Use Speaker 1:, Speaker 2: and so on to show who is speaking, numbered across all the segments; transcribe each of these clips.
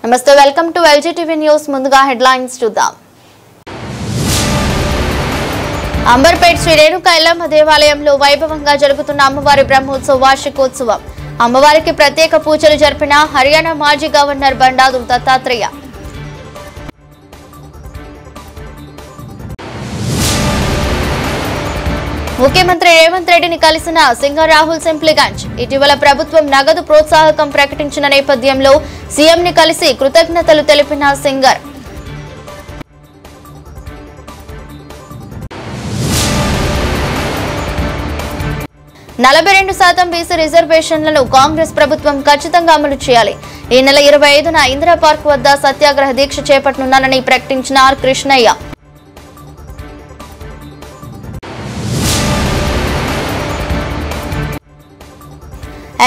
Speaker 1: నమస్తే, welcome to LGTV news. ముందుగా headlines చూద్దాం. అంబర్పేట్ శ్రీ రేణుకా ఎల్లమ్మ దేవాలయంలో వైభవంగా జరుగుతున్న అమ్మవారి బ్రహ్మోత్సవ వార్షికోత్సవం. అమ్మవారికి ప్రత్యేక పూజలు జరిపిన హర్యానా మాజీ గవర్నర్ బండారు దత్తాత్రేయ. ముఖ్యమంత్రి రేవంత్ రెడ్డిని కలిసిన సింగర్ రాహుల్ సింప్లిగంజ్. ఇటీవల ప్రభుత్వం నగదు ప్రోత్సాహకం ప్రకటించిన నేపథ్యంలో సీఎంని కలిసి కృతజ్ఞతలు తెలిపిన సింగర్. %42 బీసీ రిజర్వేషన్లను కాంగ్రెస్ ప్రభుత్వం ఖచ్చితంగా అమలు చేయాలి. ఈ నెల 25న ఇందిరా పార్క్ వద్ద సత్యాగ్రహ దీక్ష చేపట్టనున్నానని ప్రకటించిన R Krishnaiah.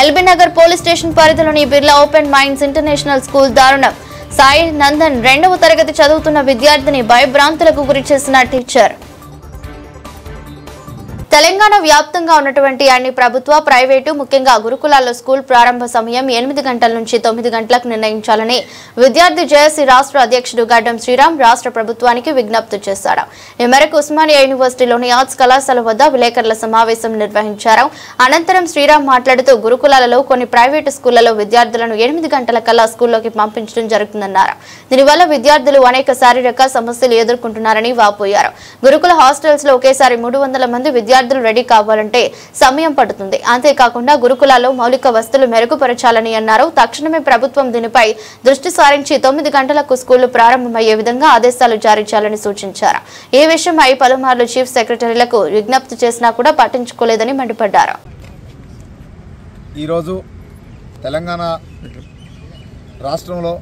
Speaker 1: LB Nagar police station పరిధిలోని Birla open minds international school దారుణం. సాయి నందన్ 2వ తరగతి చదువుతున్న విద్యార్థిని భయభ్రాంతులకు గురి చేసిన టీచర్. తెలంగాణ వ్యాప్తంగా ఉన్నటువంటి అన్ని ప్రభుత్వ, ప్రైవేటు, ముఖ్యంగా గురుకులాల్లో స్కూల్ ప్రారంభ సమయం 8 గంటల నుంచి 9 గంటలకు నిర్ణయించాలని విద్యార్థి జేఏసీ రాష్ట్ర అధ్యక్షుడు గడ్డం శ్రీరామ్ రాష్ట్ర ప్రభుత్వానికి విజ్ఞప్తి చేశారు. ఈ మేరకు ఉస్మానియా యూనివర్సిటీలోని ఆర్ట్స్ కళాశాల వద్ద విలేకరుల సమావేశం నిర్వహించారు. అనంతరం శ్రీరామ్ మాట్లాడుతూ గురుకులాలలో కొన్ని ప్రైవేటు స్కూళ్లలో విద్యార్థులను 8 గంటల కల్లా స్కూల్లోకి పంపించడం జరుగుతుందన్నారు. దీనివల్ల విద్యార్థులు అనేక శారీరక సమస్యలు ఎదుర్కొంటున్నారని వాపోయారు. గురుకుల హాస్టల్స్ లో ఒకేసారి 300 మంది విద్యార్థులు రెడీ కావాలంటే సమయం పడుతుంది. అంతేకాకుండా గురుకులాల్లో మౌలిక వసతులు మెరుగుపరచాలని అన్నారు. తక్షణమే ప్రభుత్వం దీనిపై దృష్టి సారించి 9 గంటలకు స్కూళ్లు ప్రారంభమయ్యే విధంగా ఆదేశాలు జారీ చేయాలని సూచించారు. ఈ విషయమై పలుమార్లు చీఫ్ సెక్రటరీలకు విజ్ఞప్తి చేసినా కూడా పట్టించుకోలేదని మండిపడ్డారు.
Speaker 2: ఈరోజు తెలంగాణ రాష్ట్రంలో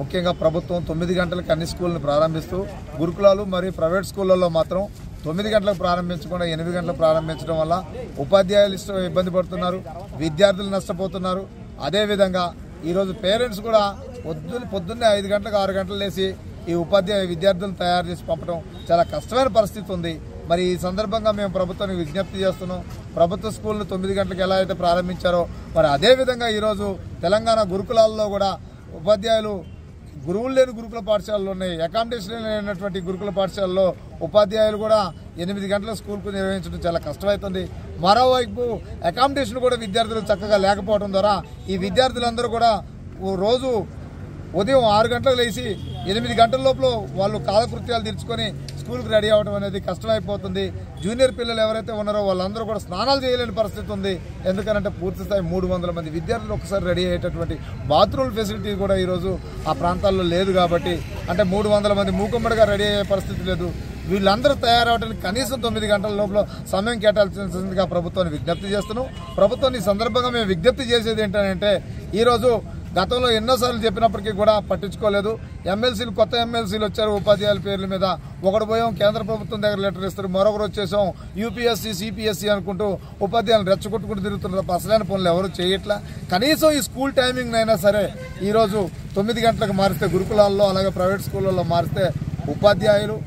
Speaker 2: ముఖ్యంగా ప్రభుత్వం 9 గంటలకు అన్ని స్కూళ్ళను ప్రారంభిస్తూ గురుకులాలు మరియు ప్రైవేట్ స్కూళ్లలో మాత్రం 9 గంటలకు ప్రారంభించకుండా 8 గంటలకు ప్రారంభించడం వల్ల ఉపాధ్యాయులు ఇబ్బంది పడుతున్నారు, విద్యార్థులు నష్టపోతున్నారు. అదేవిధంగా ఈరోజు పేరెంట్స్ కూడా పొద్దున్నే 5 గంటలకు 6 గంటలు లేచి ఈ విద్యార్థులను తయారు చేసి పంపడం చాలా కష్టమైన పరిస్థితి ఉంది. మరి ఈ సందర్భంగా మేము ప్రభుత్వానికి విజ్ఞప్తి చేస్తున్నాం. ప్రభుత్వ స్కూళ్ళు 9 గంటలకు ఎలా అయితే ప్రారంభించారో మరి అదేవిధంగా ఈరోజు తెలంగాణ గురుకులాల్లో కూడా ఉపాధ్యాయులు గురువులు లేని గురుకుల పాఠశాలలు ఉన్నాయి, అకామిడేషన్ లేనటువంటి గురుకుల పాఠశాలలో ఉపాధ్యాయులు కూడా 8 గంటల స్కూల్కు నిర్వహించడం చాలా కష్టమవుతుంది. మరోవైపు అకామిడేషన్ కూడా విద్యార్థులు చక్కగా లేకపోవడం ద్వారా ఈ విద్యార్థులందరూ కూడా రోజు ఉదయం 6 గంటలకు లేచి 8 గంటల లోపల వాళ్ళు కాలకృత్యాలు తీర్చుకొని స్కూల్కి రెడీ అవ్వడం అనేది కష్టమైపోతుంది. జూనియర్ పిల్లలు ఎవరైతే ఉన్నారో వాళ్ళందరూ కూడా స్నానాలు చేయలేని పరిస్థితి ఉంది. ఎందుకంటే పూర్తి స్థాయి 300 మంది విద్యార్థులు ఒకసారి రెడీ అయ్యేటటువంటి బాత్రూమ్ ఫెసిలిటీ కూడా ఈరోజు ఆ ప్రాంతాల్లో లేదు. కాబట్టి అంటే 300 మంది మూకుమ్మడిగా రెడీ అయ్యే పరిస్థితి లేదు. వీళ్ళందరూ తయారవడానికి కనీసం 9 గంటల లోపల సమయం కేటాయించాల్సిందిగా ప్రభుత్వాన్ని విజ్ఞప్తి చేస్తున్నాం. ప్రభుత్వాన్ని ఈ సందర్భంగా మేము విజ్ఞప్తి చేసేది ఏంటంటే ఈరోజు గతంలో ఎన్నోసార్లు చెప్పినప్పటికీ కూడా పట్టించుకోలేదు. ఎమ్మెల్సీలు కొత్త ఎమ్మెల్సీలు వచ్చారు ఉపాధ్యాయుల పేర్ల మీద. ఒకటి పోయాం కేంద్ర ప్రభుత్వం దగ్గర లెటర్ ఇస్తారు, మరొకరు వచ్చేసాం యూపీఎస్సీ సిపిఎస్సీ అనుకుంటూ ఉపాధ్యాయులను రెచ్చగొట్టుకుంటూ తిరుగుతున్నారు. తప్ప అసలైన పనులు ఎవరు చేయట్లా. కనీసం ఈ స్కూల్ టైమింగ్ అయినా సరే ఈరోజు 9 గంటలకు మారిస్తే గురుకులాల్లో అలాగే ప్రైవేట్ స్కూళ్ళల్లో మారిస్తే ఉపాధ్యాయులు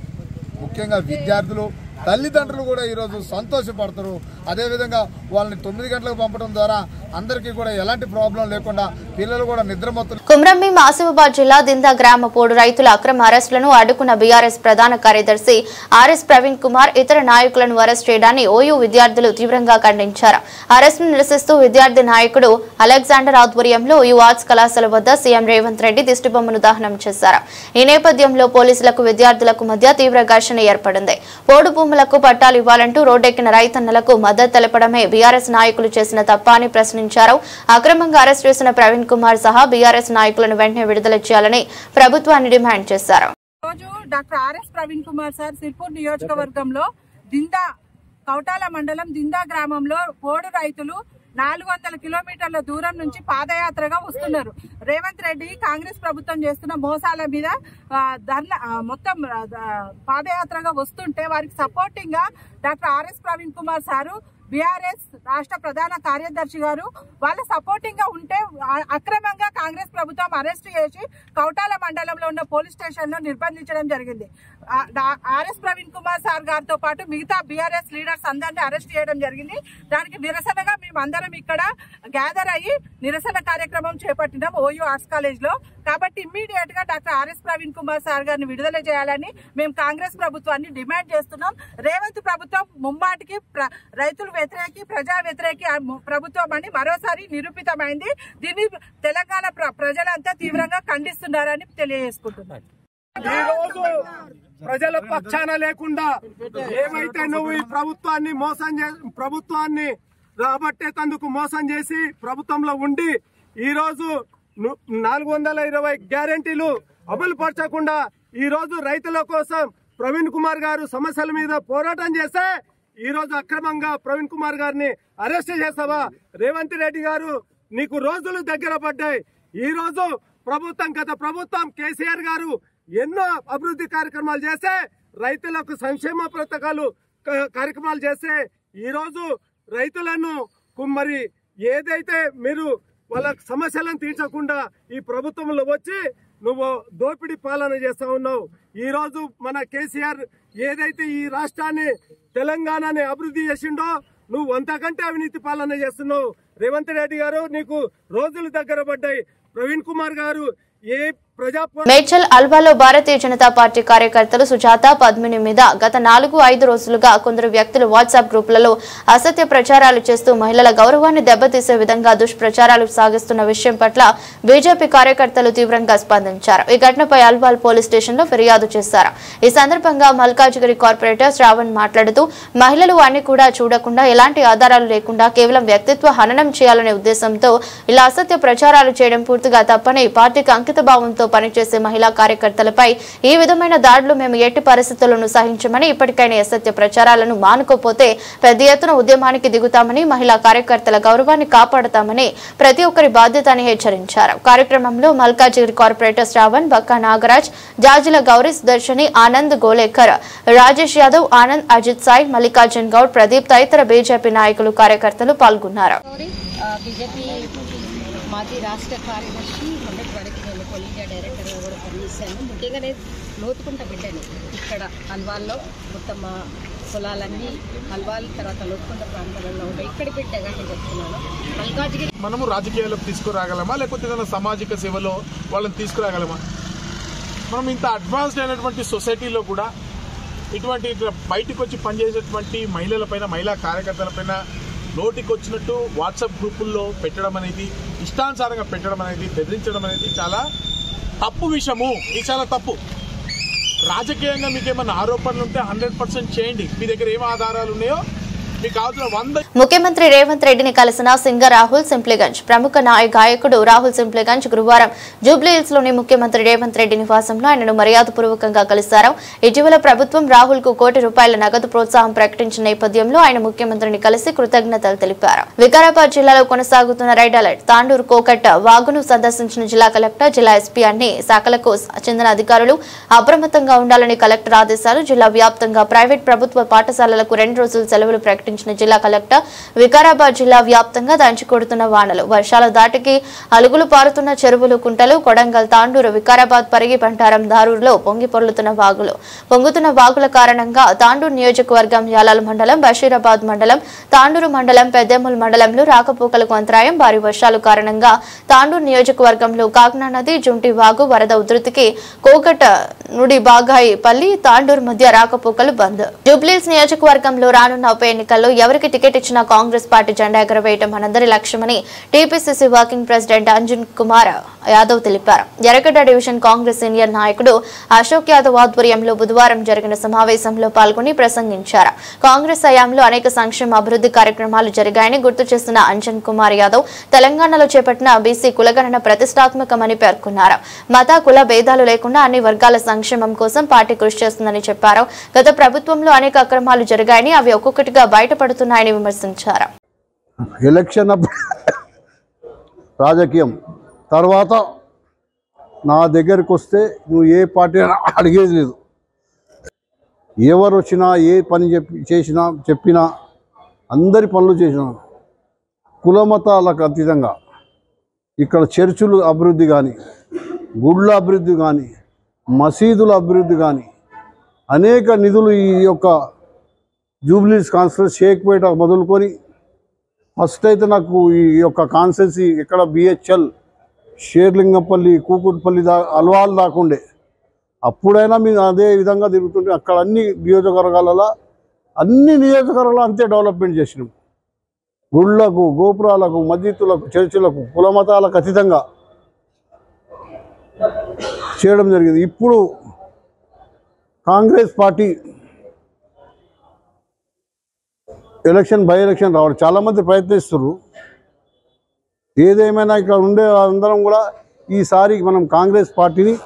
Speaker 2: ముఖ్యంగా విద్యార్థులు తల్లిదండ్రులు కూడా ఈరోజు సంతోషపడతారు. అదేవిధంగా వాళ్ళని 9 గంటలకు పంపడం ద్వారా అందరికీ కూడా ఎలాంటి ప్రాబ్లం లేకుండా పిల్లలు కూడా నిద్రమత్తులు.
Speaker 1: కుమ్రంభీం ఆసిఫాబాద్ జిల్లా దిందా గ్రామ పోడు రైతుల అక్రమ అరెస్టులను అడ్డుకున్న బీఆర్ఎస్ ప్రధాన కార్యదర్శి ఆర్ఎస్ ప్రవీణ్ కుమార్ ఇతర నాయకులను అరెస్ట్ చేయడాన్ని ఓయూ విద్యార్థులు తీవ్రంగా ఖండించారు. అరెస్టును నిరసిస్తూ విద్యార్థి నాయకుడు అలెగ్జాండర్ ఆధ్వర్యంలో ఓయూ ఆర్ట్స్ కళాశాల వద్ద సీఎం రేవంత్ రెడ్డి దిష్టిబొమ్మను దహనం చేశారు. ఈ నేపథ్యంలో పోలీసులకు విద్యార్థులకు మధ్య తీవ్ర ఘర్షణ ఏర్పడింది. పోడు భూములకు పట్టాలు ఇవ్వాలంటూ రోడ్డెక్కిన రైతన్నలకు మద్దతు తెలపడమే బీఆర్ఎస్ నాయకులు చేసిన తప్ప అని ప్రశ్నించారు. అక్రమంగా అరెస్ట్ చేసిన ప్రవీణ్ కుమార్ సహా బీఆర్ఎస్ నాయకులను వెంటనే విడుదల చేయాలని ప్రభుత్వాన్ని డిమాండ్ చేశారు.
Speaker 3: Doctor RS Praveen Kumar sir Sirpur నియోజకవర్గంలో దిందా కౌటాల మండలం దిందా గ్రామంలో పోడు రైతులు 400 కిలోమీటర్ల దూరం నుంచి పాదయాత్రగా వస్తున్నారు. రేవంత్ రెడ్డి కాంగ్రెస్ ప్రభుత్వం చేస్తున్న మోసాల మీద మొత్తం పాదయాత్రగా వస్తుంటే వారికి సపోర్టింగ్ గా doctor RS Praveen Kumar sir BRS రాష్ట్ర ప్రధాన కార్యదర్శి గారు వాళ్ళ సపోర్టింగ్ గా ఉంటే అక్రమంగా కాంగ్రెస్ ప్రభుత్వం అరెస్ట్ చేసి కౌటాల మండలంలో ఉన్న పోలీస్ స్టేషన్ లో నిర్బంధించడం జరిగింది. ఆర్ఎస్ ప్రవీణ్ కుమార్ సార్ గారితో పాటు మిగతా బీఆర్ఎస్ లీడర్స్ అందరినీ అరెస్ట్ చేయడం జరిగింది. దానికి నిరసనగా మేము అందరం ఇక్కడ గ్యాదర్ అయ్యి నిరసన కార్యక్రమం చేపట్టినాం ఓయూ ఆర్ట్స్ కాలేజ్ లో. కాబట్టి ఇమ్మీడియట్ గా doctor RS Praveen Kumar sir గారిని విడుదల చేయాలని మేము కాంగ్రెస్ ప్రభుత్వాన్ని డిమాండ్ చేస్తున్నాం. రేవంత్ ప్రభుత్వం ముమ్మాటికి రైతులు వ్యతిరేకి ప్రజా వ్యతిరేకి ప్రభుత్వం అని మరోసారి నిరూపితమైంది. దీన్ని తెలంగాణ ప్రజలంతా తీవ్రంగా ఖండిస్తున్నారని తెలియజేసుకుంటున్నారు.
Speaker 4: ఈ రోజు ప్రజల పక్షాన లేకుండా ఏమైతే నువ్వు ఈ ప్రభుత్వాన్ని రాబట్టేందుకు మోసం చేసి ప్రభుత్వంలో ఉండి ఈ రోజు 420 గ్యారెంటీలు అమలు పరచకుండా ఈ రోజు రైతుల కోసం ప్రవీణ్ కుమార్ గారు సమస్యల మీద పోరాటం చేస్తే ఈ రోజు అక్రమంగా ప్రవీణ్ కుమార్ గారిని అరెస్ట్ చేస్తావా? రేవంత్ రెడ్డి గారు నీకు రోజులు దగ్గర పడ్డాయి. ఈ రోజు గత ప్రభుత్వం కేసీఆర్ గారు ఎన్నో అభివృద్ధి కార్యక్రమాలు చేస్తే రైతులకు సంక్షేమ పథకాలు కార్యక్రమాలు చేస్తే ఈ రోజు రైతులను మరి ఏదైతే మీరు వాళ్ళ సమస్యలను తీర్చకుండా ఈ ప్రభుత్వంలో వచ్చి నువ్వు దోపిడీ పాలన చేస్తా ఉన్నావు. ఈ రోజు మన కేసీఆర్ ఏదైతే ఈ రాష్ట్రాన్ని తెలంగాణని అభివృద్ధి చేసిండో నువ్వు అంతకంటే అవినీతి పాలన చేస్తున్నావు. రేవంత్ రెడ్డి గారు నీకు రోజులు దగ్గర పడ్డాయి. ప్రవీణ్ కుమార్ గారు
Speaker 1: మేడ్చల్ అల్వాలో భారతీయ జనతా పార్టీ కార్యకర్తలు సుజాత పద్మిని మీద గత 4-5 రోజులుగా కొందరు వ్యక్తులు వాట్సాప్ గ్రూపులలో అసత్య ప్రచారాలు చేస్తూ మహిళల గౌరవాన్ని దెబ్బతీసే విధంగా దుష్ప్రచారాలు సాగిస్తున్న విషయం పట్ల బీజేపీ కార్యకర్తలు తీవ్రంగా స్పందించారు. ఈ ఘటనపై అల్వాల్ పోలీస్ స్టేషన్లో ఫిర్యాదు చేశారు. ఈ సందర్భంగా మల్కాజ్గిరి కార్పొరేటర్ శ్రావణ్ మాట్లాడుతూ మహిళలు వారిని కూడా చూడకుండా ఎలాంటి ఆధారాలు లేకుండా కేవలం వ్యక్తిత్వ హననం చేయాలనే ఉద్దేశంతో ఇలా అసత్య ప్రచారాలు చేయడం పూర్తిగా తప్పని పార్టీకి అంకితభావంతో పనిచేసే మహిళా కార్యకర్తలపై ఈ విధమైన దాడులు మేము ఎట్టి పరిస్థితులను సహించమని ఇప్పటికైనా అసత్య ప్రచారాలను మానుకోపోతే పెద్ద ఎత్తున ఉద్యమానికి దిగుతామని మహిళా కార్యకర్తల గౌరవాన్ని కాపాడతామని ప్రతి ఒక్కరి బాధ్యత అని హెచ్చరించారు. కార్యక్రమంలో మల్కాజ్గిరి కార్పొరేటర్ శ్రావణ్, బక్కా నాగరాజ్, జాజిల గౌరీ, సుదర్శని, ఆనంద్, గోలేకర్, రాజేష్ యాదవ్, ఆనంద్, అజిత్ సాయి, మల్లికార్జున్ గౌడ్, ప్రదీప్ తదితర బీజేపీ నాయకులు కార్యకర్తలు పాల్గొన్నారు.
Speaker 5: మాజీ రాష్ట్ర కార్యదర్శి మొన్నటి వరకు నేను కోల్ ఇండియా డైరెక్టర్గా కూడా పనిచేశాను. ముఖ్యంగా నేను లోతుకుంట బిడ్డని ఇక్కడ అల్వాల్లో మొత్తం మా పొలాలన్నీ అల్వాల్ తర్వాత లోతుకుంట ప్రాంతాలలో ఉన్నాయి. ఇక్కడి బిడ్డగా నేను చెప్తున్నాను. మల్కాజ్గిరి
Speaker 6: మనము రాజకీయాలకు తీసుకురాగలమా లేకపోతే ఏదైనా సామాజిక సేవలో వాళ్ళని తీసుకురాగలమా? మనం ఇంత అడ్వాన్స్డ్ అయినటువంటి సొసైటీలో కూడా ఇటువంటి బయటకు వచ్చి పనిచేసేటువంటి మహిళలపైన, మహిళా కార్యకర్తలపైన నోటికి వచ్చినట్టు వాట్సాప్ గ్రూపుల్లో పెట్టడం అనేది, ఇష్టానుసారంగా పెట్టడం అనేది, బెదిరించడం అనేది చాలా తప్పు విషయము. ఇది చాలా తప్పు. రాజకీయంగా మీకు ఏమైనా ఆరోపణలు ఉంటే 100% చేయండి. మీ దగ్గర ఏం ఆధారాలు ఉన్నాయో
Speaker 1: ముఖ్యమంత్రి రేవంత్ రెడ్డిని కలిసిన సింగర్ రాహుల్ సింప్లిగంజ్. ప్రముఖ గాయకుడు రాహుల్ సింప్లిగంజ్ గురువారం జూబ్లీహిల్స్ లోని ముఖ్యమంత్రి రేవంత్ రెడ్డి నివాసంలో ఆయనను మర్యాదపూర్వకంగా కలిశారు. ఇటీవల ప్రభుత్వం రాహుల్ కు ₹1 కోటి నగదు ప్రోత్సాహం ప్రకటించిన నేపథ్యంలో ఆయన ముఖ్యమంత్రిని కలిసి కృతజ్ఞతలు తెలిపారు. వికారాబాద్ జిల్లాలో కొనసాగుతున్న రెడ్ అలర్ట్. తాండూరు కోకట్ వాగును సందర్శించిన జిల్లా కలెక్టర్, జిల్లా ఎస్పీ అన్ని శాఖలకు చెందిన అధికారులు అప్రమత్తంగా ఉండాలని కలెక్టర్ ఆదేశాలు. జిల్లా వ్యాప్తంగా ప్రైవేట్, ప్రభుత్వ పాఠశాలలకు 2 రోజుల సెలవులు ప్రకటించిన జిల్లా కలెక్టర్. వికారాబాద్ జిల్లా వ్యాప్తంగా దంచికొడుతున్న వానలు, వర్షాల దాటికి అలుగులు పారుతున్న చెరువులు, కుంటలు, కొడంగల్, తాండూరు, వికారాబాద్, పరిగి, బంటారం, దారూరులో పొంగుతున్న వాగుల కారణంగా తాండూరు నియోజకవర్గం, యాలాల్ మండలం, బషీరాబాద్ మండలం, తాండూరు మండలం, పెద్దెముల్ మండలంలో రాకపోకలకు అంతరాయం. భారీ వర్షాల కారణంగా తాండూరు నియోజకవర్గంలో కాగ్నా నది, జుంటి వాగు వరద ఉధృతికి కోకట నుడి బాగాయి పల్లి, తాండూరు మధ్య రాకపోకలు బంద్. జూబ్లీహిల్స్ నియోజకవర్గంలో రానున్న ఉప ఎన్నికల్లో ఎవరికి టికెట్ ఇచ్చినా కాంగ్రెస్ పార్టీ జెండా ఎగరవేయడం మనందరి లక్ష్యమని TPCC working president Anjan Kumar Yadav తెలిపారు. ఎర్రగడ్డ డివిజన్ కాంగ్రెస్ సీనియర్ నాయకుడు అశోక్ యాదవ్ ఆధ్వర్యంలో బుధవారం జరిగిన సమావేశంలో పాల్గొని ప్రసంగించారు. కాంగ్రెస్ హయాంలో అనేక సంక్షేమ అభివృద్ధి కార్యక్రమాలు జరిగాయని గుర్తు చేసిన అంజన్ కుమార్ యాదవ్ తెలంగాణలో చేపట్టిన బీసీ కులగణన ప్రతిష్టాత్మకమని పేర్కొన్నారు. మత, కుల భేదాలు లేకుండా అన్ని వర్గాల సంక్షేమం కోసం పార్టీ కృషి చేస్తుందని చెప్పారు. గత ప్రభుత్వంలో అనేక అక్రమాలు జరిగాయని అవి ఒక్కొక్కటిగా బయటపడుతున్నాయని విమర్శించారు.
Speaker 7: ఎలక్షన్ రాజకీయం తర్వాత నా దగ్గరికి వస్తే నువ్వు ఏ పార్టీ అడిగేది లేదు. ఎవరు వచ్చినా ఏ పని చెప్పినా అందరి పనులు చేసినా కులమతాలకు అతీతంగా ఇక్కడ చర్చులు అభివృద్ధి కానీ, గుళ్ళ అభివృద్ధి కానీ, మసీదుల అభివృద్ధి కానీ అనేక నిధులు ఈ యొక్క జూబ్లీస్ కాన్స్టిట్యూన్సీ షేక్పేట మొదలుకొని ఫస్ట్ అయితే నాకు ఈ యొక్క కాన్స్టిట్యూన్సీ ఇక్కడ బిహెచ్ఎల్ షేర్లింగంపల్లి కూకుట్పల్లి అల్వాల్ దాకుండే అప్పుడైనా మేము అదే విధంగా తిరుగుతుంటే అక్కడ అన్ని నియోజకవర్గాలలో అంతే డెవలప్మెంట్ చేసినాం. గుళ్ళకు గోపురాలకు మస్జిద్లకు చర్చిలకు కుల మతాలకు అతీతంగా చేయడం జరిగింది. ఇప్పుడు కాంగ్రెస్ పార్టీ బై ఎలక్షన్ రావడం చాలామంది ప్రయత్నిస్తున్నారు. ఏదేమైనా ఇక్కడ ఉండే అందరం కూడా ఈసారి మనం కాంగ్రెస్ పార్టీని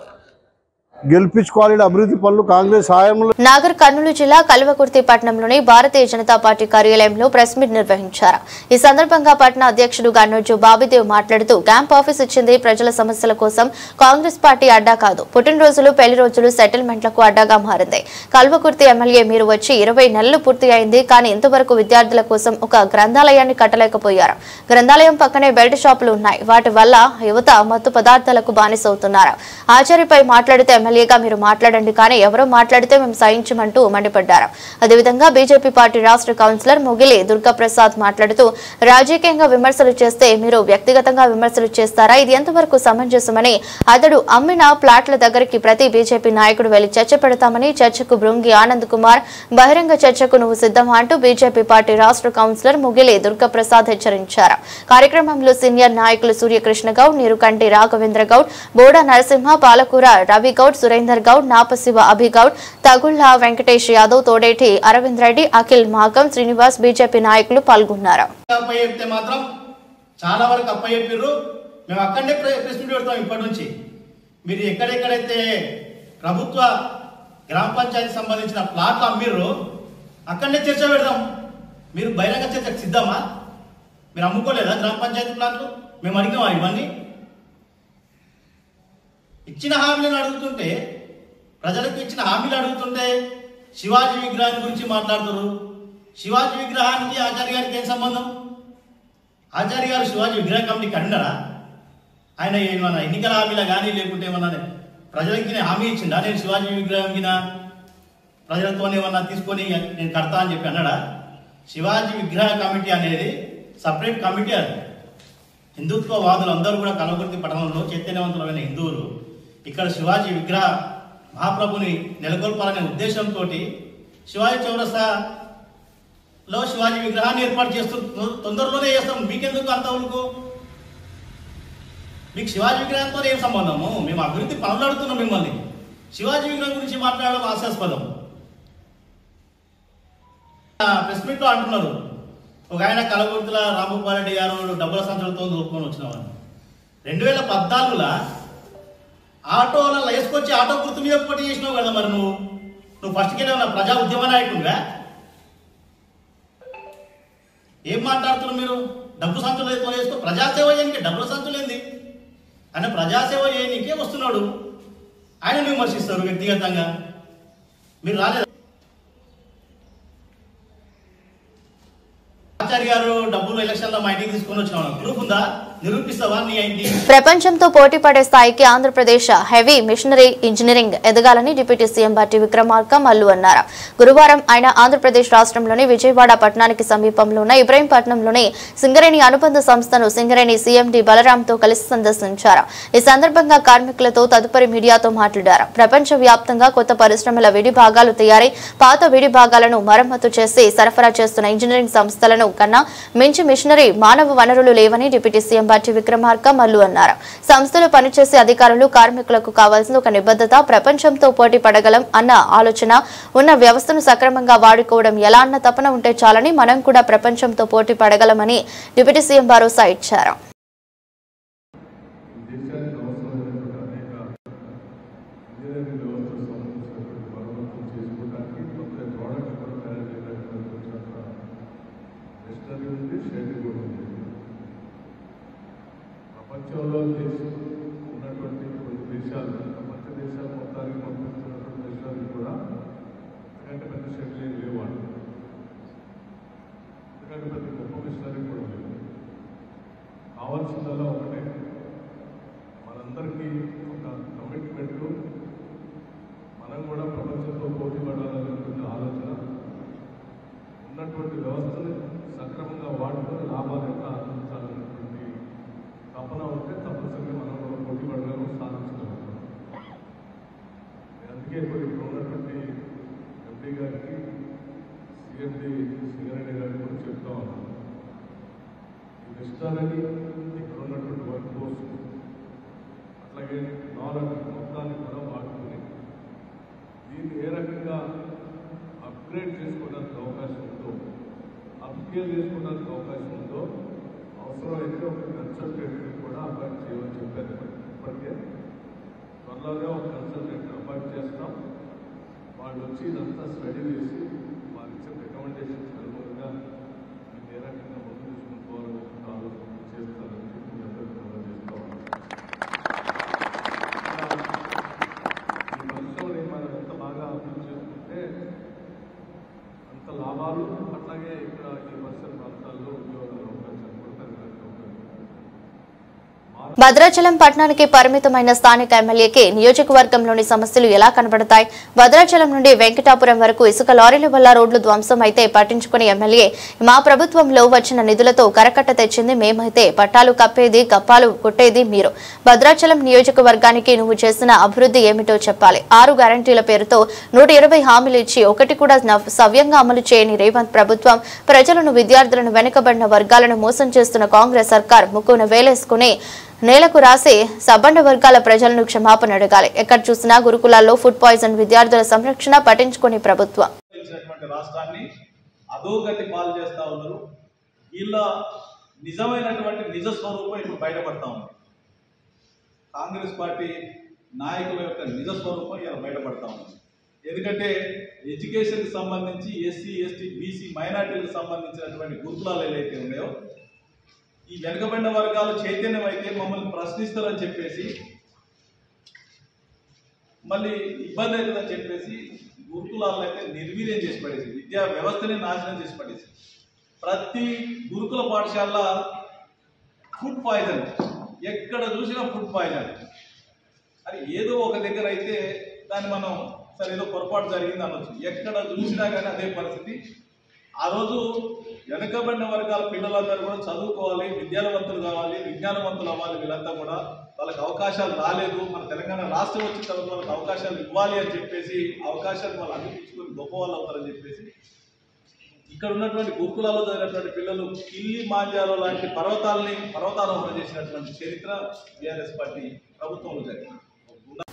Speaker 7: గెలిపించుకోవాలి. అభివృద్ధి పనులు కాంగ్రెస్ హయాంలో.
Speaker 1: నాగర్ కర్నూలు జిల్లా కల్వకుర్తి పట్టణంలోని భారతీయ జనతా పార్టీ కార్యాలయంలో ప్రెస్ మీట్ నిర్వహించారు. ఈ సందర్భంగా పట్టణ అధ్యక్షుడు గన్నోజు బాబిదేవ్ మాట్లాడుతూ క్యాంప్ ఆఫీస్ ఇచ్చింది ప్రజల సమస్యల కోసం, కాంగ్రెస్ పార్టీ అడ్డా కాదు. పుట్టినరోజులు పెళ్లి రోజులు సెటిల్మెంట్లకు అడ్డాగా మారింది. కల్వకుర్తి ఎమ్మెల్యే మీరు వచ్చి 20 నెలలు పూర్తి అయింది, కానీ ఇంతవరకు విద్యార్థుల కోసం ఒక గ్రంథాలయాన్ని కట్టలేకపోయారు. గ్రంథాలయం పక్కనే బెల్ట్ షాపులు ఉన్నాయి. వాటి వల్ల యువత మత్తు పదార్థాలకు బానిసవుతున్నారు. ఆచార్యపై మాట్లాడితే ఎమ్మెల్యేగా మీరు మాట్లాడండి, కానీ ఎవరో మాట్లాడితే మేము సహించమంటూ మండిపడ్డారు. అదేవిధంగా బీజేపీ పార్టీ రాష్ట్ర కౌన్సిలర్ ముగిలి దుర్గాప్రసాద్ మాట్లాడుతూ రాజకీయంగా విమర్శలు చేస్తే మీరు వ్యక్తిగతంగా విమర్శలు చేస్తారా? ఇది ఎంతవరకు సమంజసమని, అతడు అమ్మిన ప్లాట్ల దగ్గరికి ప్రతి బీజేపీ నాయకుడు వెళ్లి చర్చ పెడతామని, చర్చకు బృంగి ఆనంద్ కుమార్ బహిరంగ చర్చకు నువ్వు సిద్ధమా అంటూ బీజేపీ పార్టీ రాష్ట్ర కౌన్సిలర్ ముగిలి దుర్గాప్రసాద్ హెచ్చరించారు. కార్యక్రమంలో సీనియర్ నాయకులు సూర్యకృష్ణ గౌడ్, నీరుకంటి రాఘవేంద్ర గౌడ్, బోడా నరసింహ, పాలకూర రవిగౌడ్, సురేందర్ గౌడ్, నాపశివ అభిగౌడ్, తగుళ్ల వెంకటేష్ యాదవ్, తోడేటి అరవింద్ రెడ్డి, అఖిల్ మాకం, శ్రీనివాస్ బీజేపీ నాయకులు పాల్గొన్నారు.
Speaker 8: చాలా వరకు అప్పయ్యారు. మేము అక్కడనే ప్రెస్ మీట్ పెడతాం. ఇప్పటి నుంచి మీరు ఎక్కడెక్కడైతే ప్రభుత్వ గ్రామ పంచాయతీ సంబంధించిన ప్లాట్లు అమ్మిర్రు అక్కడనే చర్చ పెడదాం. మీరు బహిరంగ చర్చకు సిద్ధమా? మీరు అమ్ముకోలేదా గ్రామ పంచాయతీ ప్లాట్లు? మేము అడిగామా? ఇవన్నీ ఇచ్చిన హామీలను అడుగుతుంటే, ప్రజలకు ఇచ్చిన హామీలు అడుగుతుంటే శివాజీ విగ్రహాన్ని గురించి మాట్లాడుతారు. శివాజీ విగ్రహానికి ఆచార్య గారికి ఏం సంబంధం? ఆచార్య గారు శివాజీ విగ్రహ కమిటీకి అడిగినారా? ఆయన ఏమన్నా ఎన్నికల హామీలా కానీ లేకుంటే ఏమన్నా ప్రజలకి హామీ ఇచ్చిందా? నేను శివాజీ విగ్రహం కింద ప్రజలతో ఏమన్నా తీసుకొని నేను కడతా అని చెప్పి అన్నాడా? శివాజీ విగ్రహ కమిటీ అనేది సపరేట్ కమిటీ. అది హిందుత్వవాదులు అందరూ కూడా కల్వకుర్తి పట్టణంలో చైతన్యవంతులైన హిందువులు ఇక్కడ శివాజీ విగ్రహ మహాప్రభుని నెలకొల్పాలనే ఉద్దేశంతో శివాజీ చౌరస్తాలో శివాజీ విగ్రహాన్ని ఏర్పాటు చేస్తూ తొందరలోనే చేస్తాం. మీకెందుకు అంత ఉలుకు? మీకు శివాజీ విగ్రహంతో ఏం సంబంధము? మేము అభివృద్ధి పనులు అడుగుతున్నాం మిమ్మల్ని. శివాజీ విగ్రహం గురించి మాట్లాడడం హాస్యాస్పదం. ప్రెస్ మీట్లో అంటున్నారు ఒక ఆయన కల్వకుర్తిల రాంభూపాల్ రెడ్డి గారు డబ్బుల సంచులతో దొరుకుని వచ్చినవాడు. 2014లో ఆటోలలో వేసుకొచ్చి ఆటో గుర్తు మీద పోటీ చేసినావు కదా. మరి నువ్వు ఫస్ట్కి ఉన్న ప్రజా ఉద్యమ నాయకుడిగా ఏం మాట్లాడుతున్నావు? మీరు డబ్బు సంచులు వేసుకో. ప్రజాసేవ చేయడానికి డబ్బుల సంచులు ఏంది? ఆయన ప్రజాసేవ చేయడానికే వస్తున్నాడు. ఆయన విమర్శిస్తారు వ్యక్తిగతంగా. మీరు రాలేదు. ఆచార్య గారు డబ్బులు ఎలక్షన్లో మా ఇంటికి తీసుకొని వచ్చిన ప్రూఫ్ ఉందా? నిరూపిస్తావా? నీ ఇంటి
Speaker 1: ప్రపంచంతో పోటీ పడే స్థాయికి ఆంధ్రప్రదేశ్ హెవీ మిషనరీ ఇంజనీరింగ్ ఎదగాలని డిప్యూటీ సీఎం బట్టి విక్రమార్క మల్లు అన్నారు. గురువారం ఆయన ఆంధ్రప్రదేశ్ రాష్ట్రంలోని విజయవాడ పట్టణానికి సమీపంలో ఉన్న ఇబ్రహీంపట్నంలోని సింగరేణి అనుబంధ సంస్థను సింగరేణి సీఎండీ బలరాంతో కలిసి సందర్శించారు. ఈ సందర్భంగా కార్మికులతో తదుపరి మీడియాతో మాట్లాడారు. ప్రపంచ వ్యాప్తంగా కొత్త పరిశ్రమల విడి భాగాలు తయారీ, పాత విడి భాగాలను మరమ్మతు చేసి సరఫరా చేస్తున్న ఇంజనీరింగ్ సంస్థలను కన్నా మించి మిషనరీ మానవ వనరులు లేవని డిప్యూటీ సీఎం బట్టి విక్రమార్క మల్లు అన్నారు. సంస్థలో పనిచేసే అధికారులు, కార్మికులకు కావాల్సిన ఒక నిబద్ధత, ప్రపంచంతో పోటీ పడగలం అన్న ఆలోచన, ఉన్న వ్యవస్థను సక్రమంగా వాడుకోవడం ఎలా అన్న తపన ఉంటే చాలని మనం కూడా ప్రపంచంతో పోటీ పడగలమని డిప్యూటీ సీఎం భరోసా ఇచ్చారు.
Speaker 9: ప్రపంచంలో ఉన్నటువంటి కొన్ని దేశాలు, ప్రపంచ దేశాలు మొత్తానికి పంపిస్తున్నటువంటి దేశాలు కూడా ఎందుకంటే పెద్ద షెడ్లు లేవు. ఎందుకంటే పెద్ద గొప్ప మిషనరీ కూడా లేదు. కావాల్సిందల్లా ఒకటే, మనందరికీ ఒక కమిట్మెంట్. మనం కూడా ప్రపంచంతో పోటీ పడాలి. రెస్టారెంట్ ఇక్కడ ఉన్నటువంటి వర్క్ ఫోర్స్ అట్లాగే నాలెడ్జ్ మొత్తాన్ని కూడా వాడుకుని దీన్ని ఏ రకంగా అప్గ్రేడ్ చేసుకోవడానికి అవకాశం ఉందో, అప్స్కేల్ చేసుకోవడానికి అవకాశం ఉందో అవసరమైతే ఒక కన్సల్టెంట్ని కూడా అపాయింట్ చేయమని చెప్పారు. ఇప్పటికే త్వరలోనే ఒక కన్సల్టెంట్ అపాయింట్ చేస్తాం. వాళ్ళు వచ్చి ఇదంతా స్టడీ చేసి వాళ్ళు ఇచ్చిన రికమెండేషన్స్ అనుగుణంగా ఏ రకంగా ముందు తీసుకుని పోవాలని ఆలోచన చేస్తారని చెప్పి మీ అందరికీ తెలియజేస్తాం. ఈ పరిశ్రమని మనం ఎంత బాగా అభివృద్ధి చేసుకుంటే అంత లాభాలు, అట్లాగే ఇక్కడ ఈ పరిసర ప్రాంతాల్లో ఉద్యోగాల అవకాశాలు కూడా పెరగడానికి అవకాశం.
Speaker 1: భద్రాచలం పట్టణానికి పరిమితమైన స్థానిక ఎమ్మెల్యేకి నియోజకవర్గంలోని సమస్యలు ఎలా కనబడతాయి? భద్రాచలం నుండి వెంకటాపురం వరకు ఇసుక లారీల వల్ల రోడ్లు ధ్వంసం అయితే పట్టించుకునే ఎమ్మెల్యే మా ప్రభుత్వంలో వచ్చిన నిధులతో కరకట్ట తెచ్చింది మేమైతే పట్టాలు కప్పేది గప్పాలు కొట్టేది మీరు. భద్రాచలం నియోజకవర్గానికి నువ్వు చేసిన అభివృద్ధి ఏమిటో చెప్పాలి. 6 గ్యారంటీల పేరుతో 120 హామీలు ఇచ్చి ఒకటి కూడా సవ్యంగా అమలు చేయని రేవంత్ ప్రభుత్వం ప్రజలను, విద్యార్థులను, వెనుకబడిన వర్గాలను మోసం చేస్తున్న కాంగ్రెస్ సర్కార్ ముక్కున వేలేసుకుని నేలకు రాసి సబ్బండ వర్గాల ప్రజలను క్షమాపణ అడగాలి. ఎక్కడ చూసినా గురుకులాల్లో ఫుడ్ పాయిజన్, విద్యార్థుల సంరక్షణ పట్టించుకునే ప్రభుత్వం.
Speaker 10: రాష్ట్రాన్ని అధోగతి పాలు చేస్తా ఉన్నారు. వీళ్ళ నిజమైనటువంటి నిజ స్వరూపం ఇప్పుడు బయటపడతా ఉంది. కాంగ్రెస్ పార్టీ నాయకుల యొక్క నిజ స్వరూపం ఇలా బయటపడతా ఉంది. ఎందుకంటే ఎడ్యుకేషన్కి సంబంధించి ఎస్సీ, ఎస్టీ, బీసీ, మైనార్టీలకు సంబంధించినటువంటి గురుకులాలు ఏవైతే ఉన్నాయో ఈ వెనుకబడిన వర్గాలు చైతన్యం అయితే మమ్మల్ని ప్రశ్నిస్తారని చెప్పేసి, మళ్ళీ ఇబ్బంది అవుతుందని చెప్పేసి గురుకులాలను అయితే నిర్వీర్యం చేసి పడేసి, విద్యా వ్యవస్థని నాశనం చేసి పడేసి, ప్రతి గురుకుల పాఠశాల ఫుడ్ పాయిజన్, ఎక్కడ చూసినా ఫుడ్ పాయిజన్. అది ఏదో ఒక దగ్గర అయితే దాన్ని మనం సరే ఏదో పొరపాటు జరిగింది అనొచ్చు. ఎక్కడ చూసినా కానీ అదే పరిస్థితి. ఆ రోజు వెనుకబడిన వర్గాల పిల్లలందరూ కూడా చదువుకోవాలి, విద్యావంతులు కావాలి, విజ్ఞానవంతులు అవ్వాలి. వీళ్ళంతా కూడా వాళ్ళకి అవకాశాలు రాలేదు. మన తెలంగాణ రాష్ట్రం వచ్చిన తర్వాత వాళ్ళకి అవకాశాలు ఇవ్వాలి అని చెప్పేసి అవకాశాలు వాళ్ళు అందిపించుకొని గొప్ప వాళ్ళు అవుతారని చెప్పేసి ఇక్కడ ఉన్నటువంటి గురుకులాల్లో చదివినటువంటి పిల్లలు కిల్లి మాంజాలో లాంటి పర్వతారోహణ చేసినటువంటి చరిత్ర బీఆర్ఎస్ పార్టీ ప్రభుత్వంలో జరిగింది.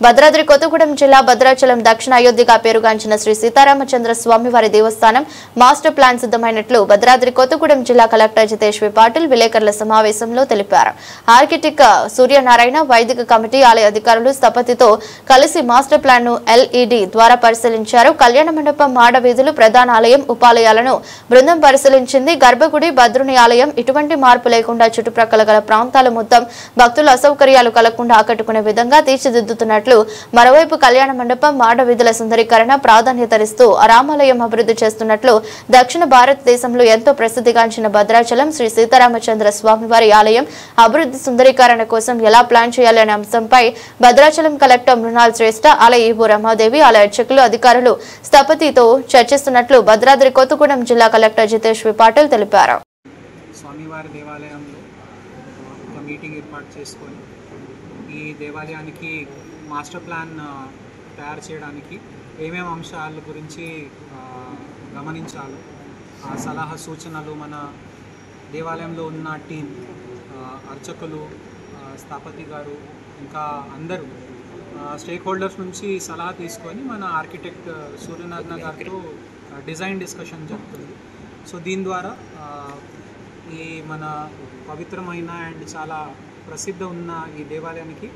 Speaker 1: భద్రాద్రి కొత్తగూడెం జిల్లా భద్రాచలం దక్షిణ అయోధ్యగా పేరుగాంచిన శ్రీ సీతారామచంద్ర స్వామివారి దేవస్థానం మాస్టర్ ప్లాన్ సిద్ధమైనట్లు భద్రాద్రి కొత్తగూడెం జిల్లా కలెక్టర్ జితేష్ వి పాటిల్ విలేకరుల సమావేశంలో తెలిపారు. ఆర్కిటెక్ట్ సూర్యనారాయణ, వైదిక కమిటీ, ఆలయ అధికారులు స్థపతితో కలిసి మాస్టర్ ప్లాన్ ను ఎల్ఈడి ద్వారా పరిశీలించారు. కళ్యాణ మండపం, మాడవీధులు, ప్రధాన ఆలయం, ఉపాలయాలను బృందం పరిశీలించింది. గర్భగుడి, భద్రుని ఆలయం ఎటువంటి మార్పు లేకుండా చుట్టుప్రక్కల గల ప్రాంతాలు మొత్తం భక్తుల అసౌకర్యాలు కలగకుండా ఆకట్టుకునే విధంగా తీర్చిదిద్దుతున్నట్లు, మరోవైపు కళ్యాణ మండపం, మాడవీధుల సుందరీకరణ ప్రాధాన్యతనిస్తూ రామాలయం అభివృద్ధి చేస్తున్నట్లు, దక్షిణ భారతదేశంలో ఎంతో ప్రసిద్ధిగాంచిన భద్రాచలం శ్రీ సీతారామచంద్ర స్వామివారి ఆలయం అభివృద్ధి సుందరీకరణ కోసం ఎలా ప్లాన్ చేయాలి అనే అంశంపై భద్రాచలం కలెక్టర్ మృణాల్ శ్రేష్ఠ, ఆలయ ఈవో రమాదేవి, ఆలయ అర్చకులు, అధికారులు స్థపతితో చర్చిస్తున్నట్లు భద్రాద్రి కొత్తగూడెం జిల్లా కలెక్టర్ జితేష్ వి పాటిల్ తెలిపారు.
Speaker 11: స్వామివారి దేవాలయంలో ఒక మీటింగ్ ఏర్పాటు చేసుకొని ఈ దేవాలయానికి మాస్టర్ ప్లాన్ తయారు చేయడానికి ఏమేమి అంశాల గురించి గమనించాలో సలహా సూచనలు మన దేవాలయంలో ఉన్న టీం, అర్చకులు, స్థపతి గారు, ఇంకా అందరూ స్టేక్ హోల్డర్స్ నుంచి సలహా తీసుకొని మన ఆర్కిటెక్ట్ సూర్యనారాయణ గారితో డిజైన్ డిస్కషన్ జరుగుతుంది. సో దీని ద్వారా ఈ మన పవిత్రమైన అండ్ చాలా ప్రసిద్ధ ఉన్న ఈ దేవాలయానికి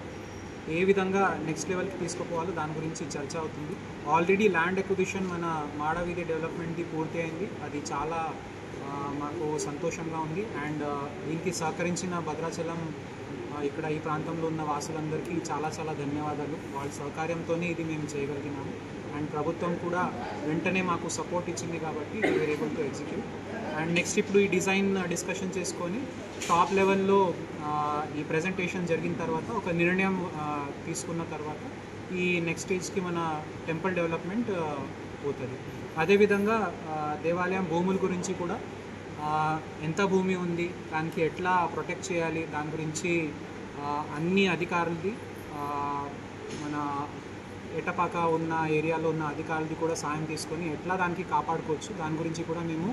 Speaker 11: ఏ విధంగా నెక్స్ట్ లెవెల్కి తీసుకుపోవాలో దాని గురించి చర్చ అవుతుంది. ఆల్రెడీ ల్యాండ్ ఎక్విజిషన్ మన మాడవీధి డెవలప్మెంట్ది పూర్తి అయింది. అది చాలా మాకు సంతోషంగా ఉంది. అండ్ దీనికి సహకరించిన భద్రాచలం ఇక్కడ ఈ ప్రాంతంలో ఉన్న వాసులందరికీ చాలా చాలా ధన్యవాదాలు. వాళ్ళ సహకార్యంతోనే ఇది మేము చేయగలిగినాము. అండ్ ప్రభుత్వం కూడా వెంటనే మాకు సపోర్ట్ ఇచ్చింది కాబట్టి we're able to execute. And next ఇప్పుడు ఈ డిజైన్ డిస్కషన్ చేసుకొని టాప్ లెవెల్లో ఈ ప్రజెంటేషన్ జరిగిన తర్వాత ఒక నిర్ణయం తీసుకున్న తర్వాత ఈ నెక్స్ట్ స్టేజ్కి మన టెంపుల్ డెవలప్మెంట్ పోతుంది. అదేవిధంగా దేవాలయం భూముల గురించి కూడా ఎంత భూమి ఉంది, దానికి ఎట్లా ప్రొటెక్ట్ చేయాలి, దాని గురించి అన్ని అధికారులది మన ఎటపాక ఉన్న ఏరియాలో ఉన్న అధికారులది కూడా సాయం తీసుకొని ఎట్లా దానికి కాపాడుకోవచ్చు దాని గురించి కూడా మేము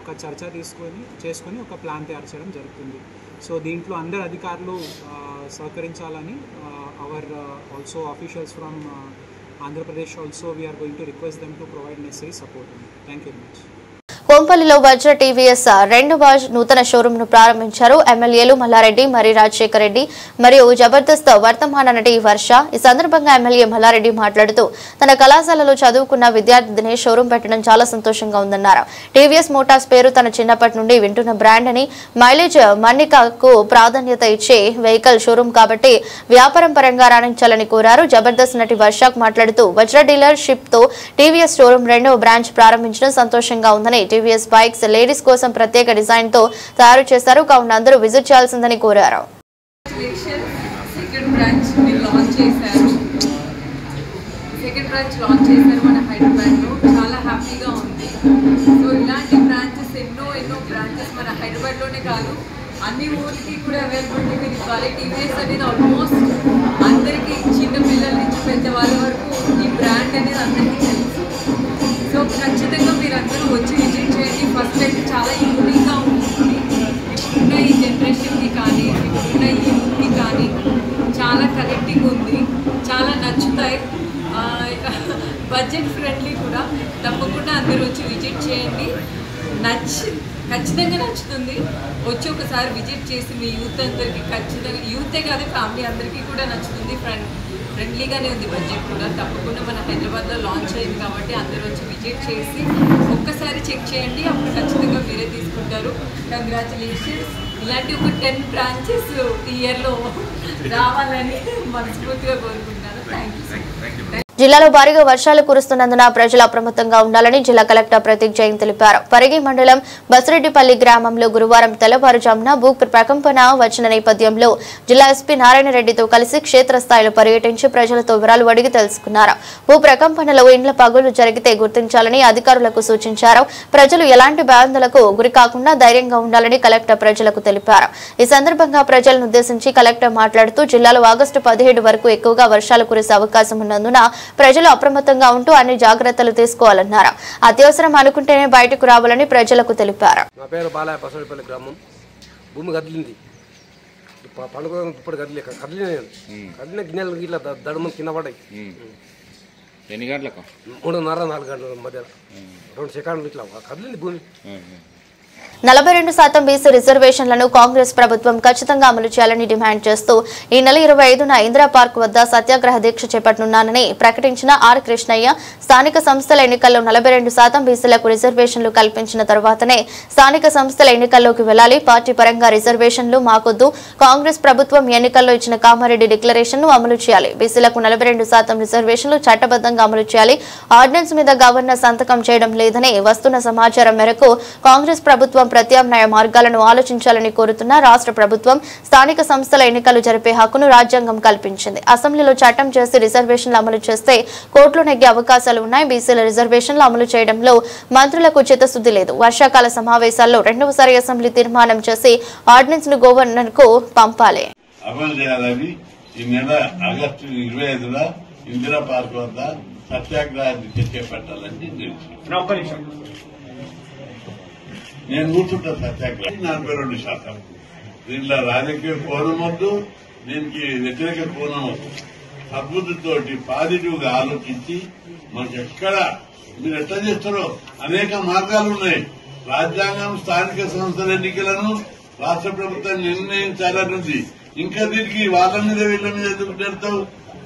Speaker 11: ఒక చర్చ చేసుకొని ఒక ప్లాన్ తయారు చేయడం జరుగుతుంది. సో దీంట్లో అందరు అధికారులు సహకరించాలని our also officials from Andhra Pradesh also we're going to request them to provide necessary support. Thank you very much.
Speaker 1: కోంపల్లిలో వజ్ర టీవీఎస్ రెండవ నూతన షోరూమ్ ను ప్రారంభించారు ఎమ్మెల్యేలు మల్లారెడ్డి మరి రాజశేఖర్ రెడ్డి మరియు జబర్దస్త్ వర్తమాన నటి వర్ష. ఈ సందర్భంగా ఎమ్మెల్యే మల్లారెడ్డి మాట్లాడుతూ తన కళాశాలలో చదువుకున్న విద్యార్థి దినేష్ షోరూమ్ పెట్టడం చాలా సంతోషంగా ఉందన్నారు. టీవీఎస్ మోటార్స్ పేరు తన చిన్నప్పటి నుండి వింటున్న బ్రాండ్ అని, మైలేజ్ మన్నికకు ప్రాధాన్యత ఇచ్చే వెహికల్ షోరూమ్ కాబట్టి వ్యాపారం పరంగా రాణించాలని కోరారు. జబర్దస్త్ నటి వర్షకు మాట్లాడుతూ వజ్ర డీలర్షిప్ తో టీవీఎస్ షోరూమ్ రెండవ బ్రాంచ్ ప్రారంభించడం సంతోషంగా ఉందని, టీవీఎస్ బైక్స్ లేడీస్ కోసం ప్రత్యేక డిజైన్ తో తయారు చేశారు కావున అందరూ విజిట్ చేయాల్సిందని కోరారు.
Speaker 12: సెకండ్ బ్రాంచ్ లాంచ్ చేశారు మన హైదరాబాద్ లో. చాలా హ్యాపీగా ఉంది. సో ఇలాంటి బ్రాంచెస్ ఎన్నో బ్రాంచెస్ మన హైదరాబాద్ లోనే కాదు అన్ని ఊరికి కూడా అవైలబిలిటీ ఇవ్వాలి. టీవీఎస్ అనేది ఆల్మోస్ట్ అందరికీ చిన్న పిల్లల నుంచి పెద్దవాళ్ళ వరకు ఈ బ్రాండ్ అనేది అందరికీ తెలుసు. సో ఖచ్చితంగా మీరందరూ వచ్చి విజిట్ చేయండి. ఫస్ట్ అయితే చాలా యూనిక్గా ఉంటుంది. ఇప్పుడున్న ఈ జనరేషన్కి కానీ ఇప్పుడున్న ఈ యూత్కి కానీ చాలా కనెక్టింగ్ ఉంది. చాలా నచ్చుతాయి. బడ్జెట్ ఫ్రెండ్లీ కూడా. తప్పకుండా అందరూ వచ్చి విజిట్ చేయండి. ఖచ్చితంగా నచ్చుతుంది. వచ్చి ఒకసారి విజిట్ చేసి మీ యూత్ అందరికీ ఖచ్చితంగా, యూతే కాదు ఫ్యామిలీ అందరికీ కూడా నచ్చుతుంది. ఫ్రెండ్లీగానే ఉంది. బడ్జెట్ కూడా తప్పకుండా మన హైదరాబాద్లో లాంచ్ అయింది కాబట్టి అందరూ వచ్చి విజిట్ చేసి ఒక్కసారి చెక్ చేయండి. అప్పుడు ఖచ్చితంగా మీరే తీసుకుంటారు. కంగ్రాచులేషన్స్. ఇలాంటి ఒక 10 బ్రాంచెస్ ఈ ఇయర్లో రావాలని మనస్ఫూర్తిగా కోరుకుంటున్నాను. Thank you.
Speaker 1: జిల్లాలో భారీగా వర్షాలు కురుస్తున్నందున ప్రజలు అప్రమత్తంగా ఉండాలని జిల్లా కలెక్టర్ ప్రతీక్ జైన్ తెలిపారు. పరిగి మండలం బసిరెడ్డిపల్లి గ్రామంలో గురువారం తెల్లవారుజామున భూ ప్రకంపన వచ్చిన నేపథ్యంలో జిల్లా ఎస్పీ నారాయణరెడ్డితో కలిసి క్షేత్రస్థాయిలో పర్యటించి ప్రజలతో వివరాలు అడిగి తెలుసుకున్నారు. భూ ప్రకంపనలో ఇండ్ల పగులు జరిగితే గుర్తించాలని అధికారులకు సూచించారు. ప్రజలు ఎలాంటి భయాందోళనకు గురికాకుండా ధైర్యంగా ఉండాలని కలెక్టర్ ప్రజలకు తెలిపారు. ఈ సందర్భంగా ప్రజలను ఉద్దేశించి కలెక్టర్ మాట్లాడుతూ జిల్లాలో ఆగస్టు 17 వరకు ఎక్కువగా వర్షాలు కురిసే అవకాశం ఉన్నందున ప్రజలు అప్రమత్తంగా ఉంటూ అన్ని జాగ్రత్తలు తీసుకోవాలన్నారు. అత్యవసరం అనుకుంటేనే బయటకు రావాలని ప్రజలకు తెలిపారు.
Speaker 13: నా పేరు బాలయ్య, బసిరెడ్డిపల్లి గ్రామం. భూమి కదిలింది. పండుగ ఇప్పుడు కదిలిన గిన్నెలు ఇట్లా దడమ కింద పడ్డాయి.
Speaker 14: ఎన్ని గంటలకు?
Speaker 13: 3:30 4 గంటల మధ్య 2 సెకండ్లు ఇట్లా కదిలింది భూమి.
Speaker 1: 42% బీసీ రిజర్వేషన్లను కాంగ్రెస్ ప్రభుత్వం ఖచ్చితంగా అమలు చేయాలని డిమాండ్ చేస్తూ ఈ నెల 25న ఇందిరా పార్క్ వద్ద సత్యాగ్రహ దీక్ష చేపట్టనున్నానని ప్రకటించిన ఆర్ కృష్ణయ్య, స్థానిక సంస్థల ఎన్నికల్లో 42% బీసీలకు రిజర్వేషన్లు కల్పించిన తర్వాతనే స్థానిక సంస్థల ఎన్నికల్లోకి వెళ్లాలి. పార్టీ పరంగా రిజర్వేషన్లు మాకొద్దు. కాంగ్రెస్ ప్రభుత్వం ఎన్నికల్లో ఇచ్చిన కామారెడ్డి డిక్లరేషన్ ను అమలు చేయాలి. బీసీలకు 42% రిజర్వేషన్లు చట్టబద్దంగా అమలు చేయాలి. ఆర్డినెన్స్ మీద గవర్నర్ సంతకం చేయడం లేదని వస్తున్న సమాచారం మేరకు కాంగ్రెస్ ప్రభుత్వం ప్రత్యామ్నాయ మార్గాలను ఆలోచించాలని కోరుతున్న రాష్ట్ర ప్రభుత్వం స్థానిక సంస్థల ఎన్నికలు జరిపే హక్కును రాజ్యాంగం కల్పించింది. అసెంబ్లీలో చట్టం చేసి రిజర్వేషన్లు అమలు చేస్తే కోర్టులో నెగ్గే అవకాశాలు ఉన్నాయి. బీసీల రిజర్వేషన్లు అమలు చేయడంలో మంత్రులకు చిత్తశుద్ధి లేదు. వర్షాకాల సమావేశాల్లో రెండవసారి అసెంబ్లీ తీర్మానం చేసి ఆర్డినెన్స్ ను గవర్నర్ కు పంపాలి.
Speaker 15: ఈ నెల ఆగస్టు 25న ఇందిరా పార్క్ వద్ద సత్యాగ్రహ దీక్ష చేపట్టాలని నేను కూర్చుంటా. సత్యాగ్రహం 42%. దీంట్లో రాజకీయ కోణం వద్దు, దీనికి వ్యతిరేక కోణం వద్దు. సద్బుద్ధితోటి పాజిటివ్ గా ఆలోచించి మనకి ఎక్కడ మీరు ఎట్లా చేస్తారో అనేక మార్గాలు ఉన్నాయి. రాజ్యాంగం స్థానిక సంస్థల ఎన్నికలను రాష్ట్ర ప్రభుత్వం నిర్ణయించాలనుంది. ఇంకా దీనికి వాళ్ళ మీద వీళ్ళ మీద ఎందుకు పెడతావు?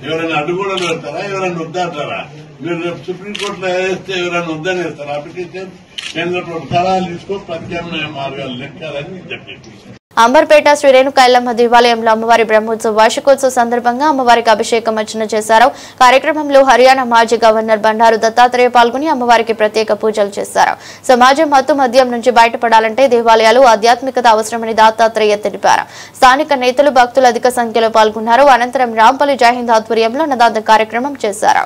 Speaker 15: ఎవరైనా అడ్డుగోడ పెడతారా? ఎవరైనా వద్దంటారా? మీరు రేపు సుప్రీంకోర్టులో వేస్తే ఎవరైనా వద్దని వేస్తారా? అప్లికేషన్ కేంద్ర ప్రభుత్వం సలహాలు తీసుకో, ప్రత్యామ్నాయ మార్గాలు లెక్కాలని చెప్పేసి.
Speaker 1: అంబర్పేట శ్రీ రేణుకా ఎల్లమ్మ దేవాలయంలో అమ్మవారి బ్రహ్మోత్సవ వార్షికోత్సవ సందర్భంగా అమ్మవారికి అభిషేకం అర్చన చేశారు. కార్యక్రమంలో హర్యానా మాజీ గవర్నర్ బండారు దత్తాత్రేయ పాల్గొని అమ్మవారికి ప్రత్యేక పూజలు చేశారు. సమాజం మత్తు మద్యం నుంచి బయటపడాలంటే దేవాలయాలు ఆధ్యాత్మికత అవసరమని దత్తాత్రేయ తెలిపారు. స్థానిక నేతలు భక్తులు అధిక సంఖ్యలో పాల్గొన్నారు. అనంతరం రాంపల్లి జైహింద్ ఆధ్వర్యంలో అన్నదాన కార్యక్రమం చేశారు.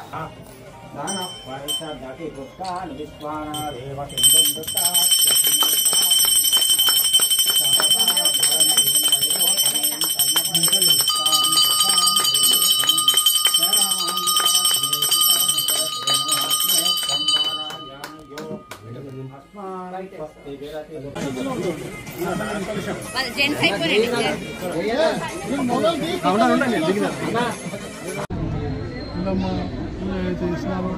Speaker 16: ఏదైతే ఇస్తున్నారో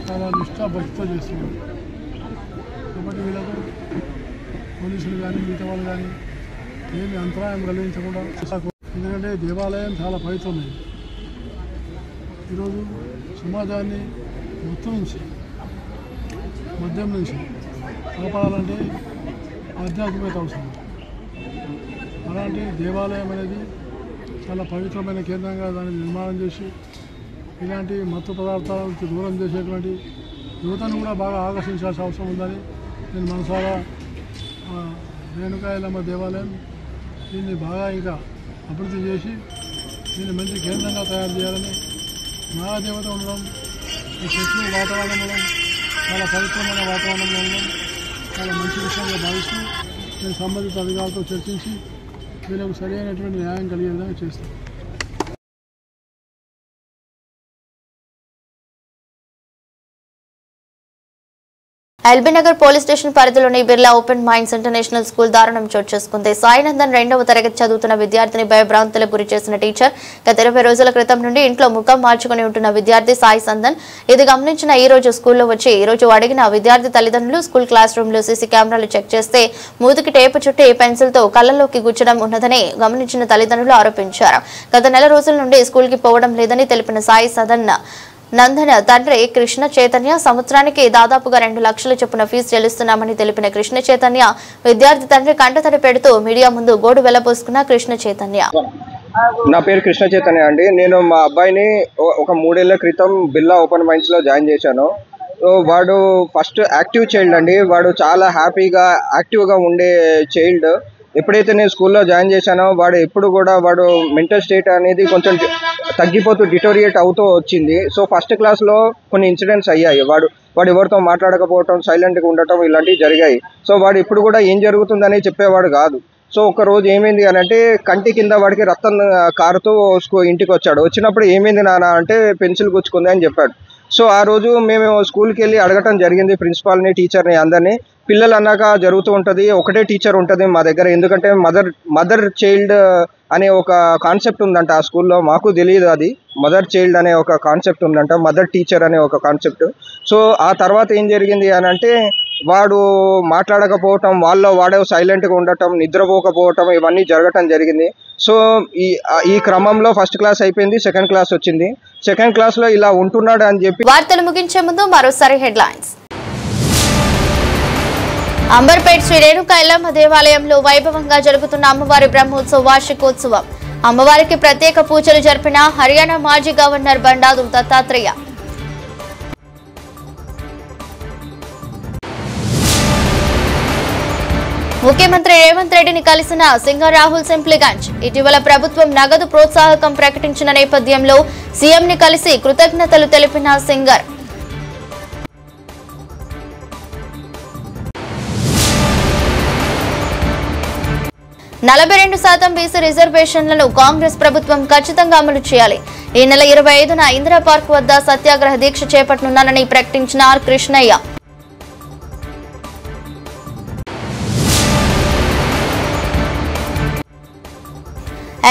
Speaker 16: చాలా నిష్ఠాభక్తితో చేస్తున్నారు కాబట్టి వీళ్ళకు పోలీసులు కానీ మిగతా వాళ్ళు కానీ ఏమి అంతరాయం కలిగించకుండా ఎందుకంటే దేవాలయం చాలా పవిత్రమైంది. ఈరోజు సమాజాన్ని మొత్తం నుంచి మద్యం నుంచి కాపాడాలంటే ఆధ్యాత్మికత అవసరం. అలాంటి దేవాలయం అనేది చాలా పవిత్రమైన కేంద్రంగా దాన్ని నిర్మాణం చేసి ఇలాంటి మత్తు పదార్థాలకు దూరం చేసేటువంటి యువతను కూడా బాగా ఆకర్షించాల్సిన అవసరం ఉందని నేను మనసారా రేణుకాయలమ్మ దేవాలయం దీన్ని బాగా ఇంకా అభివృద్ధి చేసి దీన్ని మంచి కేంద్రంగా తయారు చేయాలని నాగదేవత ఉండడం ఈ చెట్లు వాతావరణం ఉండడం చాలా పవిత్రమైన వాతావరణంలో ఉండడం చాలా మంచి విషయంగా భావిస్తూ నేను సంబంధిత అధికారులతో చర్చించి వీళ్ళకు సరైనటువంటి న్యాయం కలిగే విధంగా చేస్తాను.
Speaker 1: ఎల్బీనగర్ పోలీస్ స్టేషన్ పరిధిలోని Birla open minds international school దారుణం చోటు చేసుకుంది. సాయినందన్ 2వ తరగతి చదువుతున్న విద్యార్థిని భయభ్రాంతులకు గురి చేసిన టీచర్ గత 20 రోజుల క్రితం నుండి ఇంట్లో ముఖం మార్చుకుని ఉంటున్న విద్యార్థి సాయి సందన్ ఇది గమనించిన ఈ రోజు స్కూల్లో వచ్చి ఈ రోజు అడిగిన విద్యార్థి తల్లిదండ్రులు స్కూల్ క్లాస్ రూమ్ లో సీసీ కెమెరాలు చెక్ చేస్తే మూతికి టేపు చుట్టి పెన్సిల్తో కళ్ళలోకి గుచ్చడం ఉన్నదని గమనించిన తల్లిదండ్రులు ఆరోపించారు. గత నెల రోజుల నుండి స్కూల్ కి పోవడం లేదని తెలిపిన సాయి సందన్ నందన తండ్రి కృష్ణ చైతన్య సంవత్సరానికి దాదాపుగా 2 లక్షల చొప్పున ఫీజు చెల్లిస్తున్నామని తెలిపిన కృష్ణ చైతన్య విద్యార్థి తండ్రి కంటతడి పెడుతూ మీడియా ముందు గోడు వెళ్లబోసుకున్న కృష్ణ చైతన్య.
Speaker 17: నా పేరు కృష్ణ చైతన్య అండి. నేను మా అబ్బాయిని ఒక 3 ఏళ్ల క్రితం బిర్లా ఓపెన్ మైండ్స్ లో జాయిన్ చేశాను. వాడు ఫస్ట్ యాక్టివ్ చైల్డ్ అండి. వాడు చాలా హ్యాపీగా యాక్టివ్గా ఉండే చైల్డ్. ఎప్పుడైతే నేను స్కూల్లో జాయిన్ చేశానో వాడు ఎప్పుడు కూడా వాడు మెంటల్ స్టేట్ అనేది కొంచెం తగ్గిపోతూ డిటోరియేట్ అవుతూ వచ్చింది. సో ఫస్ట్ క్లాస్లో కొన్ని ఇన్సిడెంట్స్ అయ్యాయి. వాడు ఎవరితో మాట్లాడకపోవటం, సైలెంట్గా ఉండటం ఇలాంటివి జరిగాయి. సో వాడు ఇప్పుడు కూడా ఏం జరుగుతుందని చెప్పేవాడు కాదు. సో ఒక రోజు ఏమైంది అని అంటే కంటి కింద వాడికి రక్తం కారుతూ ఇంటికి వచ్చాడు. వచ్చినప్పుడు ఏమైంది నాన్న అంటే పెన్సిల్ గుచ్చుకుంది అని చెప్పాడు. సో ఆ రోజు మేము స్కూల్కి వెళ్ళి అడగటం జరిగింది ప్రిన్సిపాల్ని, టీచర్ని, అందరినీ. పిల్లలు అన్నాక జరుగుతూ ఉంటుంది, ఒకటే టీచర్ ఉంటుంది మా దగ్గర. ఎందుకంటే మదర్ చైల్డ్ అనే ఒక కాన్సెప్ట్ ఉందంట ఆ స్కూల్లో. మాకు తెలియదు అది మదర్ చైల్డ్ అనే ఒక కాన్సెప్ట్ ఉందంట, మదర్ టీచర్ అనే ఒక కాన్సెప్ట్. సో ఆ తర్వాత ఏం జరిగింది అని అంటే వాడు మాట్లాడకపోవటం, వాడే సైలెంట్గా ఉండటం, నిద్రపోకపోవటం ఇవన్నీ జరగటం జరిగింది. సో ఈ క్రమంలో ఫస్ట్ క్లాస్ అయిపోయింది, సెకండ్ క్లాస్ వచ్చింది. సెకండ్ క్లాస్లో ఇలా ఉంటున్నాడు అని చెప్పి.
Speaker 1: వార్తలు ముగించే ముందు మరోసారి హెడ్లైన్స్. అంబర్పేట్ శ్రీ రేణుకా ఎల్లమ్మ దేవాలయంలో వైభవంగా జరుగుతున్న అమ్మవారి బ్రహ్మోత్సవ వార్షికోత్సవం. అమ్మవారికి ప్రత్యేక పూజలు జరిపిన హర్యానా మాజీ గవర్నర్ బండారు దత్తాత్రేయ. ముఖ్యమంత్రి రేవంత్ రెడ్డిని కలిసిన సింగర్ రాహుల్ సింప్లిగంజ్. ఇటీవల ప్రభుత్వం నగదు ప్రోత్సాహకం ప్రకటించిన నేపథ్యంలో సీఎంని కలిసి కృతజ్ఞతలు తెలిపిన సింగర్. %42 బీసీ రిజర్వేషన్లను కాంగ్రెస్ ప్రభుత్వం ఖచ్చితంగా అమలు చేయాలి. ఈ నెల 25న ఇందిరా పార్క్ వద్ద సత్యాగ్రహ దీక్ష చేపట్టనున్నానని ప్రకటించిన R Krishnaiah.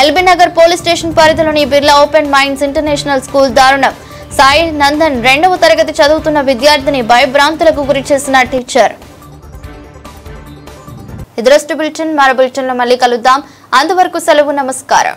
Speaker 1: LB Nagar police station పరిధిలోని Birla open minds international school దారుణం. సాయి నందన్ 2వ తరగతి చదువుతున్న విద్యార్థిని భయభ్రాంతులకు గురి చేసిన టీచర్. ఇదరస్ట్ బులెటిన్. మరో బులెటిన్లో మళ్ళీ కలుద్దాం. అంతవరకు సెలవు. నమస్కారం.